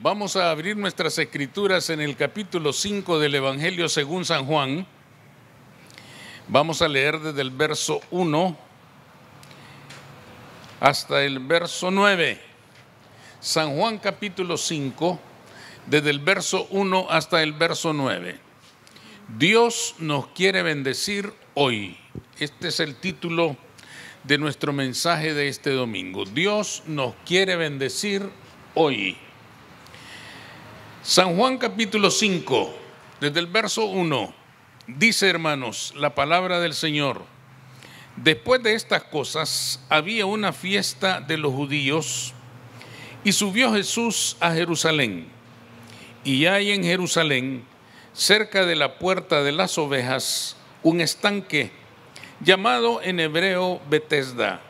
Vamos a abrir nuestras escrituras en el capítulo 5 del Evangelio según San Juan. Vamos a leer desde el verso 1 hasta el verso 9. San Juan capítulo 5, desde el verso 1 hasta el verso 9. Dios nos quiere bendecir hoy. Este es el título de nuestro mensaje de este domingo. Dios nos quiere bendecir hoy. San Juan capítulo 5, desde el verso 1, dice, hermanos, la palabra del Señor. Después de estas cosas, había una fiesta de los judíos y subió Jesús a Jerusalén. Y hay en Jerusalén, cerca de la puerta de las ovejas, un estanque llamado en hebreo Betesda,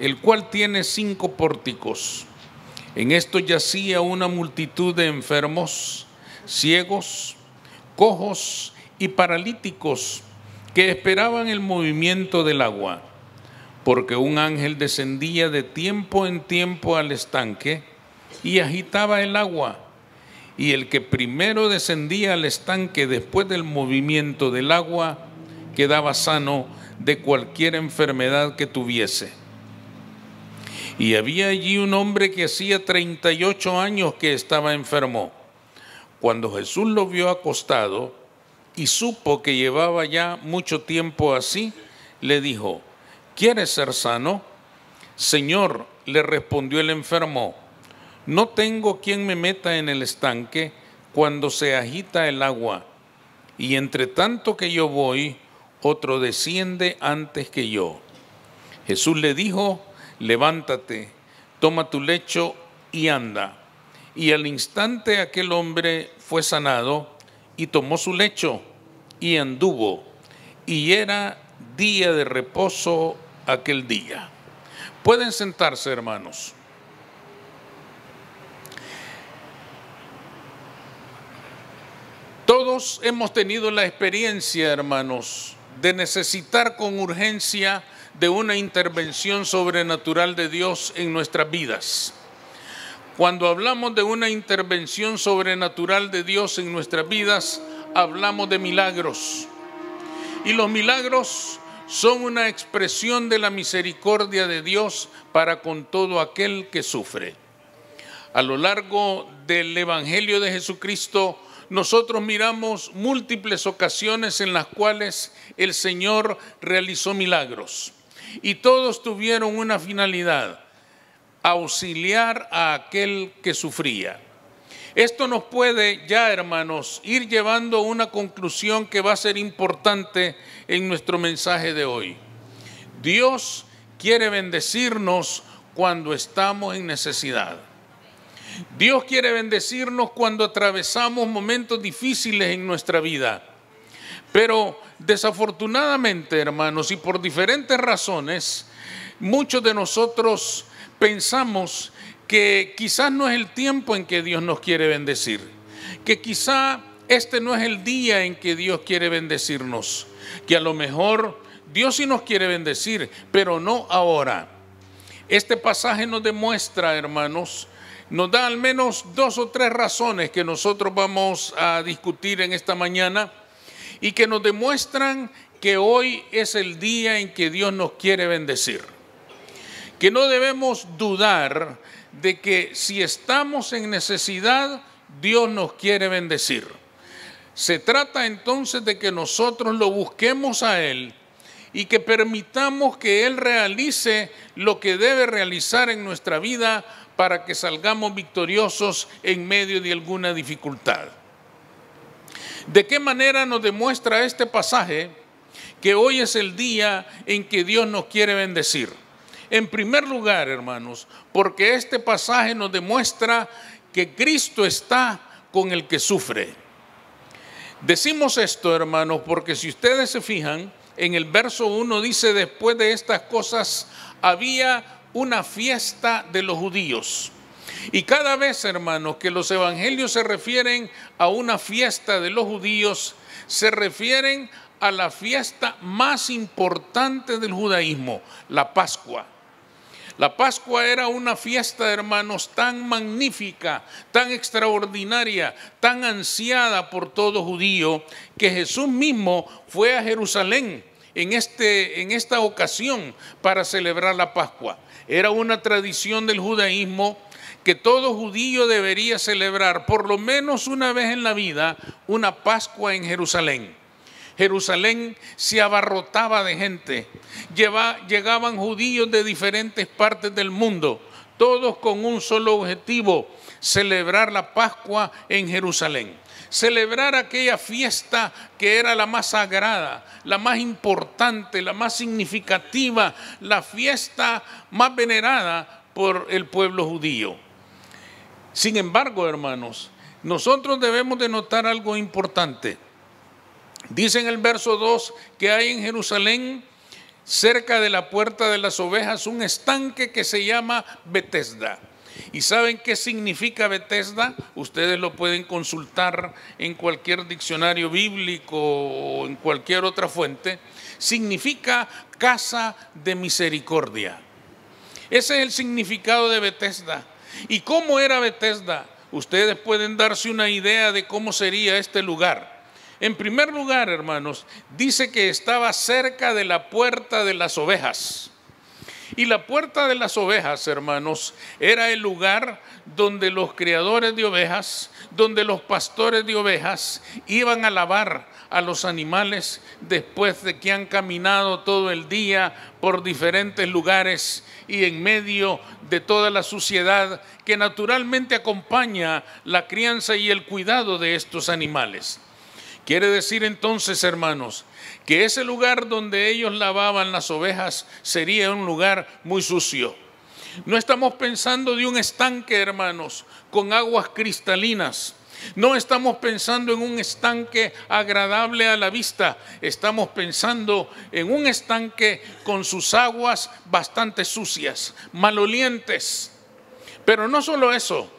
el cual tiene 5 pórticos. En esto yacía una multitud de enfermos, ciegos, cojos y paralíticos que esperaban el movimiento del agua, porque un ángel descendía de tiempo en tiempo al estanque y agitaba el agua, y el que primero descendía al estanque después del movimiento del agua quedaba sano de cualquier enfermedad que tuviese. Y había allí un hombre que hacía 38 años que estaba enfermo. Cuando Jesús lo vio acostado y supo que llevaba ya mucho tiempo así, le dijo: ¿quieres ser sano? Señor, le respondió el enfermo, no tengo quien me meta en el estanque cuando se agita el agua, y entre tanto que yo voy, otro desciende antes que yo. Jesús le dijo: levántate, toma tu lecho y anda. Y al instante aquel hombre fue sanado y tomó su lecho y anduvo. Y era día de reposo aquel día. Pueden sentarse, hermanos. Todos hemos tenido la experiencia, hermanos, de necesitar con urgencia de una intervención sobrenatural de Dios en nuestras vidas. Cuando hablamos de una intervención sobrenatural de Dios en nuestras vidas, hablamos de milagros. Y los milagros son una expresión de la misericordia de Dios para con todo aquel que sufre. A lo largo del Evangelio de Jesucristo, nosotros miramos múltiples ocasiones en las cuales el Señor realizó milagros. Y todos tuvieron una finalidad: auxiliar a aquel que sufría. Esto nos puede ya, hermanos, ir llevando a una conclusión que va a ser importante en nuestro mensaje de hoy. Dios quiere bendecirnos cuando estamos en necesidad. Dios quiere bendecirnos cuando atravesamos momentos difíciles en nuestra vida. Pero desafortunadamente, hermanos, y por diferentes razones, muchos de nosotros pensamos que quizás no es el tiempo en que Dios nos quiere bendecir, que quizá este no es el día en que Dios quiere bendecirnos, que a lo mejor Dios sí nos quiere bendecir, pero no ahora. Este pasaje nos demuestra, hermanos, nos da al menos 2 o 3 razones que nosotros vamos a discutir en esta mañana y que nos demuestran que hoy es el día en que Dios nos quiere bendecir. Que no debemos dudar de que si estamos en necesidad, Dios nos quiere bendecir. Se trata entonces de que nosotros lo busquemos a Él y que permitamos que Él realice lo que debe realizar en nuestra vida para que salgamos victoriosos en medio de alguna dificultad. ¿De qué manera nos demuestra este pasaje que hoy es el día en que Dios nos quiere bendecir? En primer lugar, hermanos, porque este pasaje nos demuestra que Cristo está con el que sufre. Decimos esto, hermanos, porque si ustedes se fijan, en el verso 1 dice: después de estas cosas había una fiesta de los judíos. Y cada vez, hermanos, que los evangelios se refieren a una fiesta de los judíos, se refieren a la fiesta más importante del judaísmo, la Pascua. La Pascua era una fiesta, hermanos, tan magnífica, tan extraordinaria, tan ansiada por todo judío, que Jesús mismo fue a Jerusalén en esta ocasión para celebrar la Pascua. Era una tradición del judaísmo que todo judío debería celebrar por lo menos una vez en la vida una Pascua en Jerusalén. Jerusalén se abarrotaba de gente, llegaban judíos de diferentes partes del mundo, todos con un solo objetivo: celebrar la Pascua en Jerusalén. Celebrar aquella fiesta que era la más sagrada, la más importante, la más significativa, la fiesta más venerada por el pueblo judío. Sin embargo, hermanos, nosotros debemos de notar algo importante. Dice en el verso 2 que hay en Jerusalén, cerca de la puerta de las ovejas, un estanque que se llama Betesda. ¿Y saben qué significa Betesda? Ustedes lo pueden consultar en cualquier diccionario bíblico o en cualquier otra fuente. Significa casa de misericordia. Ese es el significado de Betesda. ¿Y cómo era Betesda? Ustedes pueden darse una idea de cómo sería este lugar. En primer lugar, hermanos, dice que estaba cerca de la puerta de las ovejas. Y la puerta de las ovejas, hermanos, era el lugar donde los criadores de ovejas, donde los pastores de ovejas iban a lavar a los animales después de que han caminado todo el día por diferentes lugares y en medio de toda la suciedad que naturalmente acompaña la crianza y el cuidado de estos animales. Quiere decir entonces, hermanos, que ese lugar donde ellos lavaban las ovejas sería un lugar muy sucio. No estamos pensando de un estanque, hermanos, con aguas cristalinas. No estamos pensando en un estanque agradable a la vista. Estamos pensando en un estanque con sus aguas bastante sucias, malolientes. Pero no solo eso.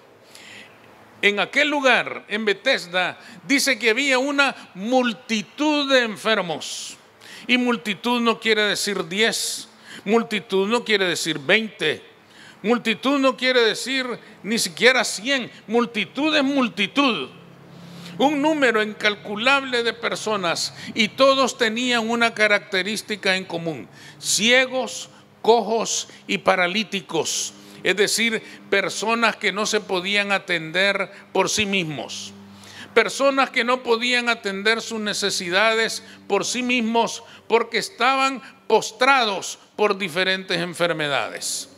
En aquel lugar, en Betesda, dice que había una multitud de enfermos. Y multitud no quiere decir 10, multitud no quiere decir 20, multitud no quiere decir ni siquiera 100, multitud es multitud. Un número incalculable de personas, y todos tenían una característica en común: ciegos, cojos y paralíticos. Es decir, personas que no se podían atender por sí mismos. Personas que no podían atender sus necesidades por sí mismos porque estaban postrados por diferentes enfermedades.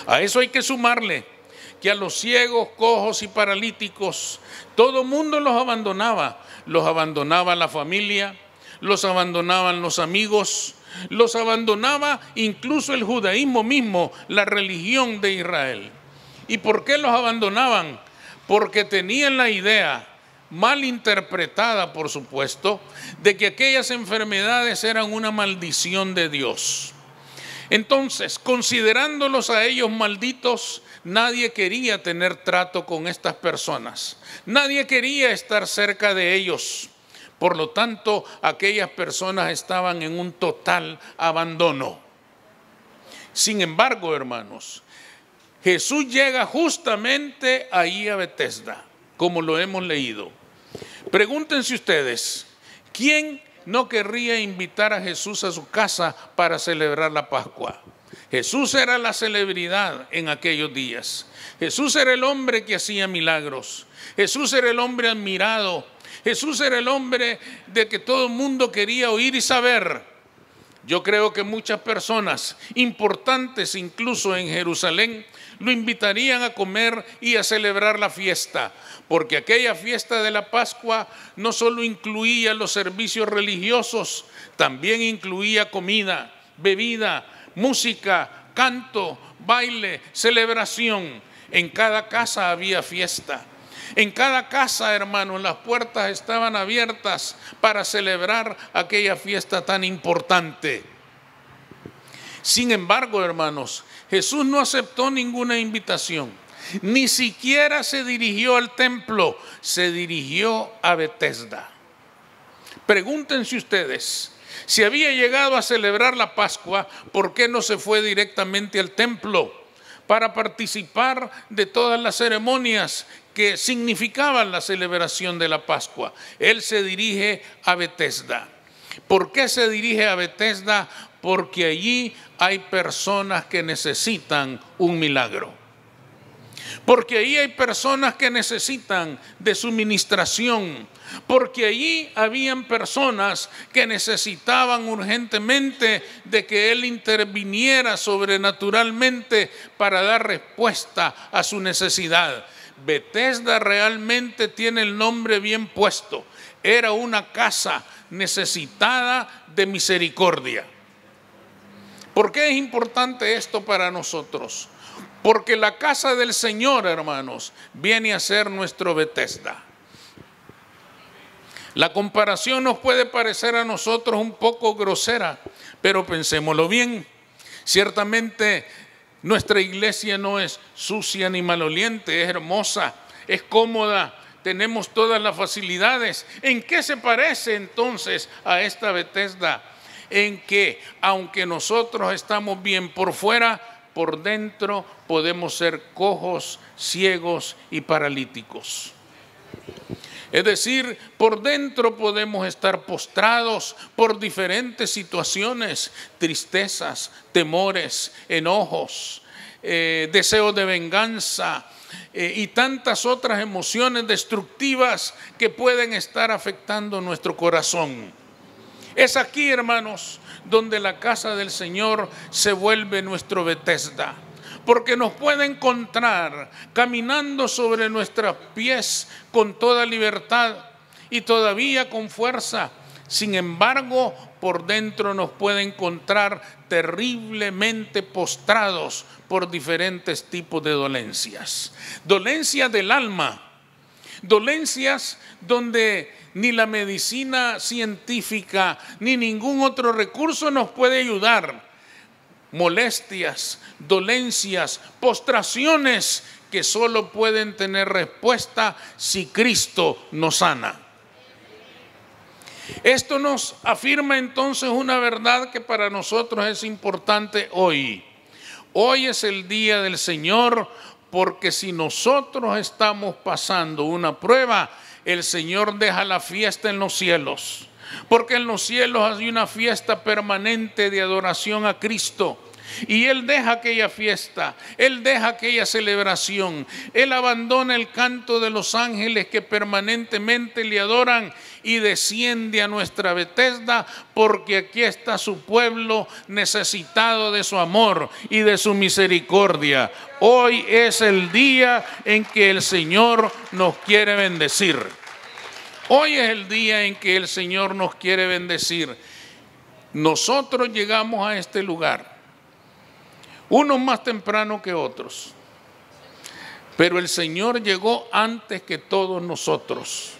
A eso hay que sumarle que a los ciegos, cojos y paralíticos, todo mundo los abandonaba. Los abandonaba la familia, los abandonaban los amigos, los abandonaba incluso el judaísmo mismo, la religión de Israel. ¿Y por qué los abandonaban? Porque tenían la idea, mal interpretada por supuesto, de que aquellas enfermedades eran una maldición de Dios. Entonces, considerándolos a ellos malditos, nadie quería tener trato con estas personas. Nadie quería estar cerca de ellos. Por lo tanto, aquellas personas estaban en un total abandono. Sin embargo, hermanos, Jesús llega justamente ahí a Betesda, como lo hemos leído. Pregúntense ustedes, ¿quién no querría invitar a Jesús a su casa para celebrar la Pascua? Jesús era la celebridad en aquellos días. Jesús era el hombre que hacía milagros. Jesús era el hombre admirado. Jesús era el hombre de que todo el mundo quería oír y saber. Yo creo que muchas personas importantes, incluso en Jerusalén, lo invitarían a comer y a celebrar la fiesta, porque aquella fiesta de la Pascua no solo incluía los servicios religiosos, también incluía comida, bebida, música, canto, baile, celebración. En cada casa había fiesta. En cada casa, hermanos, las puertas estaban abiertas para celebrar aquella fiesta tan importante. Sin embargo, hermanos, Jesús no aceptó ninguna invitación. Ni siquiera se dirigió al templo, se dirigió a Betesda. Pregúntense ustedes, Si había llegado a celebrar la Pascua, ¿por qué no se fue directamente al templo para participar de todas las ceremonias que significaban la celebración de la Pascua? Él se dirige a Betesda. ¿Por qué se dirige a Betesda? Porque allí hay personas que necesitan un milagro. Porque allí hay personas que necesitan de su ministración. Porque allí habían personas que necesitaban urgentemente de que Él interviniera sobrenaturalmente para dar respuesta a su necesidad. Betesda realmente tiene el nombre bien puesto. Era una casa necesitada de misericordia. ¿Por qué es importante esto para nosotros? Porque la casa del Señor, hermanos, viene a ser nuestro Betesda. La comparación nos puede parecer a nosotros un poco grosera, pero pensémoslo bien. Ciertamente nuestra iglesia no es sucia ni maloliente, es hermosa, es cómoda, tenemos todas las facilidades. ¿En qué se parece entonces a esta Betesda? En que aunque nosotros estamos bien por fuera, por dentro podemos ser cojos, ciegos y paralíticos. Es decir, por dentro podemos estar postrados por diferentes situaciones, tristezas, temores, enojos, deseos de venganza y tantas otras emociones destructivas que pueden estar afectando nuestro corazón. Es aquí, hermanos, donde la casa del Señor se vuelve nuestro Betesda, porque nos puede encontrar caminando sobre nuestros pies con toda libertad y todavía con fuerza. Sin embargo, por dentro nos puede encontrar terriblemente postrados por diferentes tipos de dolencias. Dolencias del alma, dolencias donde ni la medicina científica ni ningún otro recurso nos puede ayudar. Molestias, dolencias, postraciones que solo pueden tener respuesta si Cristo nos sana. Esto nos afirma entonces una verdad que para nosotros es importante hoy. Hoy es el día del Señor, porque si nosotros estamos pasando una prueba, el Señor deja la fiesta en los cielos, porque en los cielos hay una fiesta permanente de adoración a Cristo. Y Él deja aquella fiesta, Él deja aquella celebración, Él abandona el canto de los ángeles que permanentemente le adoran y desciende a nuestra Betesda, porque aquí está su pueblo necesitado de su amor y de su misericordia. Hoy es el día en que el Señor nos quiere bendecir. Hoy es el día en que el Señor nos quiere bendecir. Nosotros llegamos a este lugar, unos más temprano que otros, pero el Señor llegó antes que todos nosotros.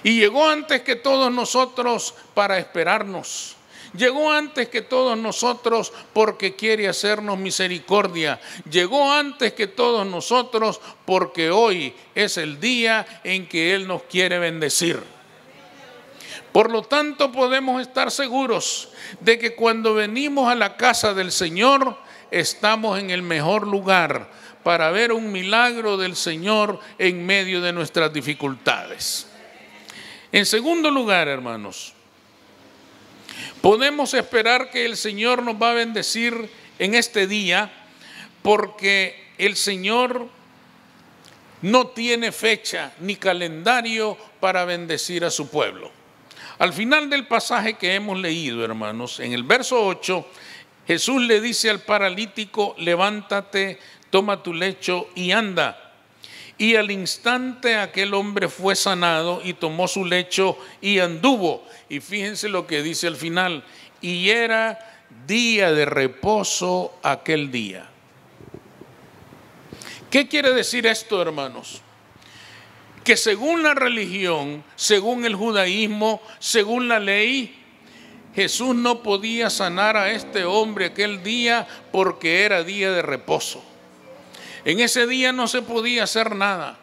Y llegó antes que todos nosotros para esperarnos. Llegó antes que todos nosotros porque quiere hacernos misericordia. Llegó antes que todos nosotros porque hoy es el día en que Él nos quiere bendecir. Por lo tanto, podemos estar seguros de que cuando venimos a la casa del Señor, estamos en el mejor lugar para ver un milagro del Señor en medio de nuestras dificultades. En segundo lugar, hermanos, podemos esperar que el Señor nos va a bendecir en este día, porque el Señor no tiene fecha ni calendario para bendecir a su pueblo. Al final del pasaje que hemos leído, hermanos, en el verso 8, Jesús le dice al paralítico: levántate, toma tu lecho y anda. Y al instante aquel hombre fue sanado y tomó su lecho y anduvo. Y fíjense lo que dice al final: y era día de reposo aquel día. ¿Qué quiere decir esto, hermanos? Que según la religión, según el judaísmo, según la ley, Jesús no podía sanar a este hombre aquel día porque era día de reposo. En ese día no se podía hacer nada.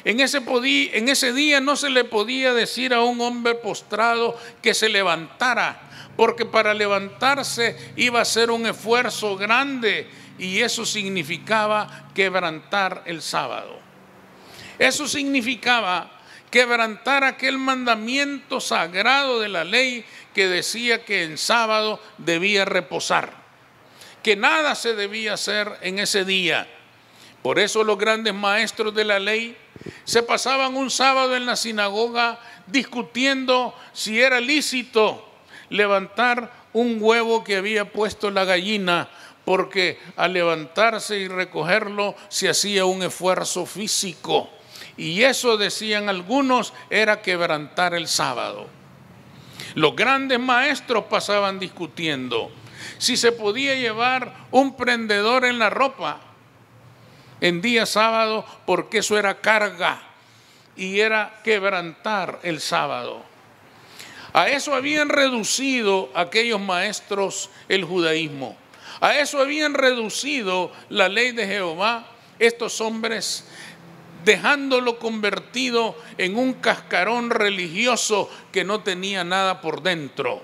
En ese día no se le podía decir a un hombre postrado que se levantara, porque para levantarse iba a ser un esfuerzo grande y eso significaba quebrantar el sábado. Eso significaba quebrantar aquel mandamiento sagrado de la ley que decía que en sábado debía reposar, que nada se debía hacer en ese día. Por eso los grandes maestros de la ley se pasaban un sábado en la sinagoga discutiendo si era lícito levantar un huevo que había puesto la gallina, porque al levantarse y recogerlo se hacía un esfuerzo físico. Y eso, decían algunos, era quebrantar el sábado. Los grandes maestros pasaban discutiendo si se podía llevar un prendedor en la ropa en día sábado, porque eso era carga y era quebrantar el sábado. A eso habían reducido aquellos maestros el judaísmo. A eso habían reducido la ley de Jehová estos hombres, dejándolo convertido en un cascarón religioso que no tenía nada por dentro.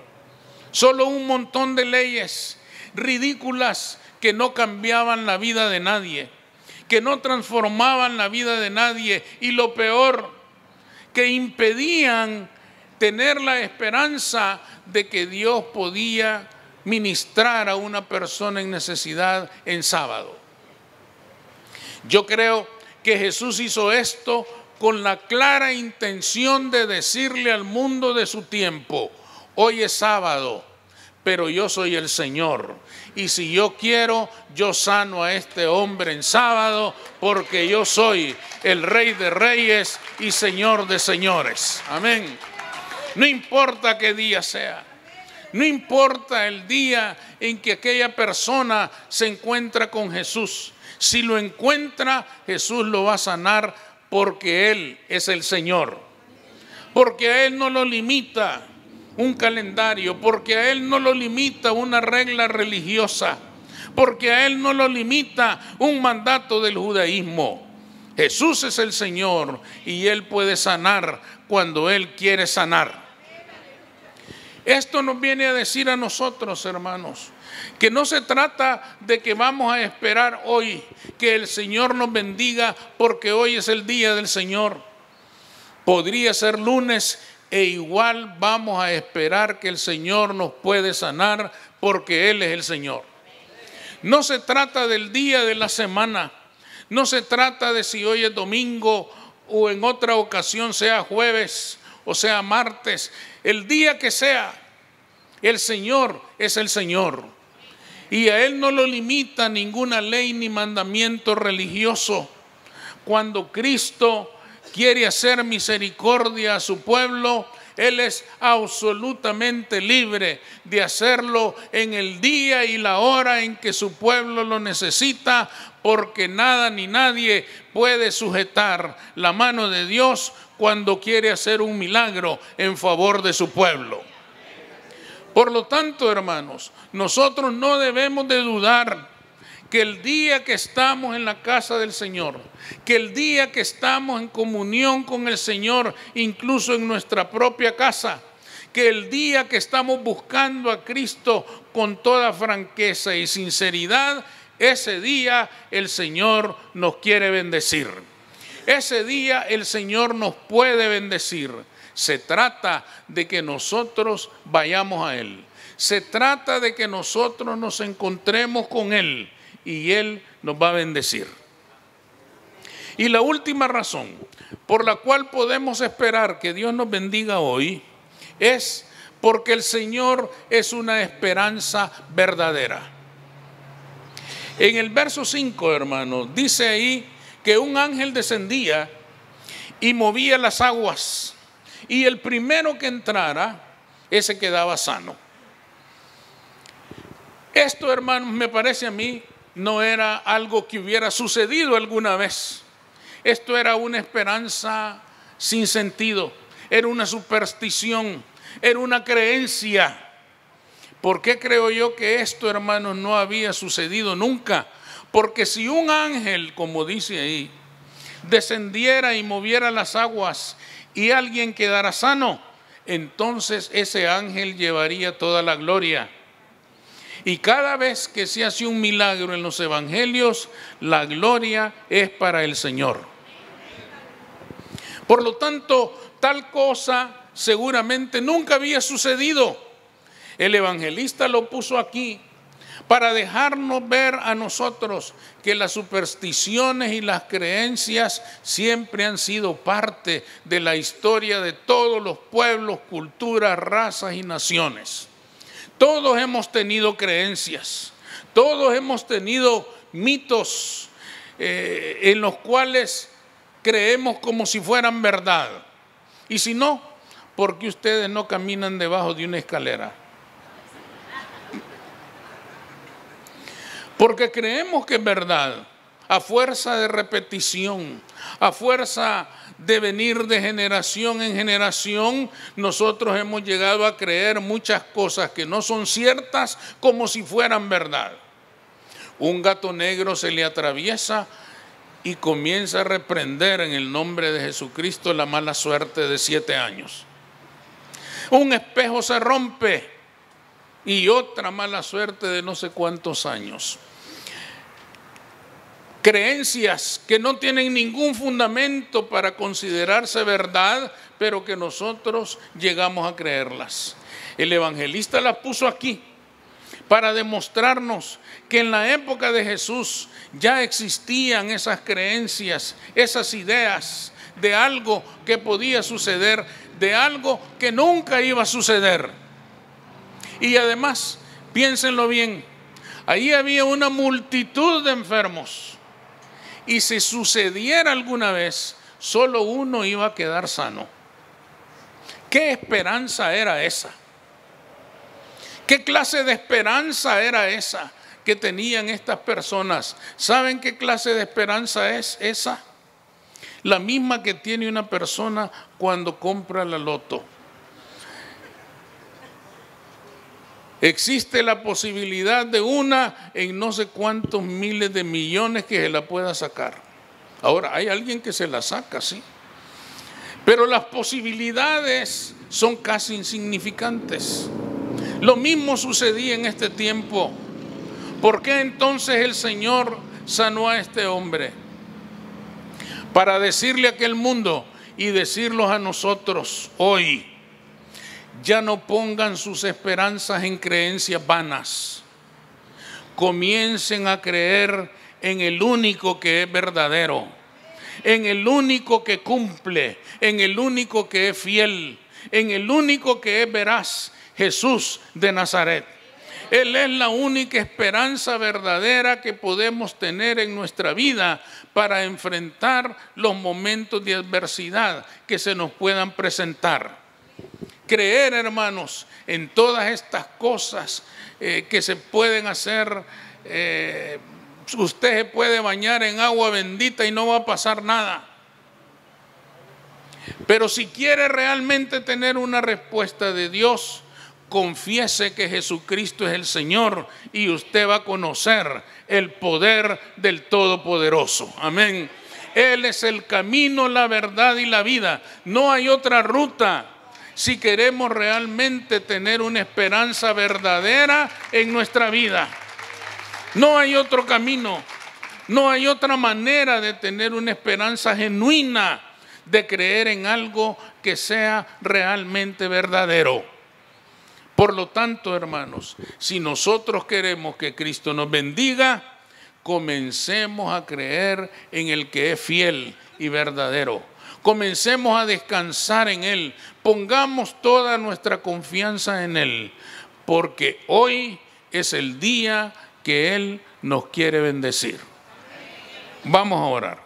Solo un montón de leyes ridículas que no cambiaban la vida de nadie, que no transformaban la vida de nadie, y lo peor, que impedían tener la esperanza de que Dios podía ministrar a una persona en necesidad en sábado. Yo creo que Jesús hizo esto con la clara intención de decirle al mundo de su tiempo: hoy es sábado, pero yo soy el Señor. Y si yo quiero, yo sano a este hombre en sábado, porque yo soy el Rey de Reyes y Señor de Señores. Amén. No importa qué día sea. No importa el día en que aquella persona se encuentra con Jesús. Si lo encuentra, Jesús lo va a sanar, porque Él es el Señor. Porque a Él no lo limita un calendario, porque a Él no lo limita una regla religiosa, porque a Él no lo limita un mandato del judaísmo. Jesús es el Señor y Él puede sanar cuando Él quiere sanar. Esto nos viene a decir a nosotros, hermanos, que no se trata de que vamos a esperar hoy que el Señor nos bendiga porque hoy es el día del Señor. Podría ser lunes e igual vamos a esperar que el Señor nos puede sanar porque Él es el Señor. No se trata del día de la semana, no se trata de si hoy es domingo o en otra ocasión sea jueves o sea martes. El día que sea, el Señor es el Señor. Y a Él no lo limita ninguna ley ni mandamiento religioso. Cuando Cristo quiere hacer misericordia a su pueblo, Él es absolutamente libre de hacerlo en el día y la hora en que su pueblo lo necesita, porque nada ni nadie puede sujetar la mano de Dios cuando quiere hacer un milagro en favor de su pueblo. Por lo tanto, hermanos, nosotros no debemos de dudar que el día que estamos en la casa del Señor, que el día que estamos en comunión con el Señor, incluso en nuestra propia casa, que el día que estamos buscando a Cristo con toda franqueza y sinceridad, ese día el Señor nos quiere bendecir. Ese día el Señor nos puede bendecir. Se trata de que nosotros vayamos a Él. Se trata de que nosotros nos encontremos con Él y Él nos va a bendecir. Y la última razón por la cual podemos esperar que Dios nos bendiga hoy es porque el Señor es una esperanza verdadera. En el verso 5, hermanos, dice ahí que un ángel descendía y movía las aguas, y el primero que entrara, ese quedaba sano. Esto, hermanos, me parece a mí, no era algo que hubiera sucedido alguna vez. Esto era una esperanza sin sentido, era una superstición, era una creencia. ¿Por qué creo yo que esto, hermanos, no había sucedido nunca? Porque si un ángel, como dice ahí, descendiera y moviera las aguas y alguien quedara sano, entonces ese ángel llevaría toda la gloria. Y cada vez que se hace un milagro en los evangelios, la gloria es para el Señor. Por lo tanto, tal cosa seguramente nunca había sucedido. El evangelista lo puso aquí para dejarnos ver a nosotros que las supersticiones y las creencias siempre han sido parte de la historia de todos los pueblos, culturas, razas y naciones. Todos hemos tenido creencias, todos hemos tenido mitos en los cuales creemos como si fueran verdad. Y si no, ¿por qué ustedes no caminan debajo de una escalera? Porque creemos que es verdad, a fuerza de repetición, a fuerza de venir de generación en generación, nosotros hemos llegado a creer muchas cosas que no son ciertas como si fueran verdad. Un gato negro se le atraviesa y comienza a reprender en el nombre de Jesucristo la mala suerte de 7 años. Un espejo se rompe y otra mala suerte de no sé cuántos años. Creencias que no tienen ningún fundamento para considerarse verdad, pero que nosotros llegamos a creerlas. El evangelista las puso aquí para demostrarnos que en la época de Jesús ya existían esas creencias, esas ideas de algo que podía suceder, de algo que nunca iba a suceder. Y además, piénsenlo bien, ahí había una multitud de enfermos. Y si sucediera alguna vez, solo uno iba a quedar sano. ¿Qué esperanza era esa? ¿Qué clase de esperanza era esa que tenían estas personas? ¿Saben qué clase de esperanza es esa? La misma que tiene una persona cuando compra la loto. Existe la posibilidad de una en no sé cuántos miles de millones que se la pueda sacar. Ahora, hay alguien que se la saca, sí. Pero las posibilidades son casi insignificantes. Lo mismo sucedía en este tiempo. ¿Por qué entonces el Señor sanó a este hombre? Para decirle a aquel mundo y decirlos a nosotros hoy: ya no pongan sus esperanzas en creencias vanas. Comiencen a creer en el único que es verdadero, en el único que cumple, en el único que es fiel, en el único que es veraz, Jesús de Nazaret. Él es la única esperanza verdadera que podemos tener en nuestra vida para enfrentar los momentos de adversidad que se nos puedan presentar. Creer, hermanos, en todas estas cosas que se pueden hacer. Usted se puede bañar en agua bendita y no va a pasar nada. Pero si quiere realmente tener una respuesta de Dios, confiese que Jesucristo es el Señor y usted va a conocer el poder del Todopoderoso. Amén. Él es el camino, la verdad y la vida. No hay otra ruta. Si queremos realmente tener una esperanza verdadera en nuestra vida, no hay otro camino, no hay otra manera de tener una esperanza genuina, de creer en algo que sea realmente verdadero. Por lo tanto, hermanos, si nosotros queremos que Cristo nos bendiga, comencemos a creer en el que es fiel y verdadero. Comencemos a descansar en Él. Pongamos toda nuestra confianza en Él, porque hoy es el día que Él nos quiere bendecir. Vamos a orar.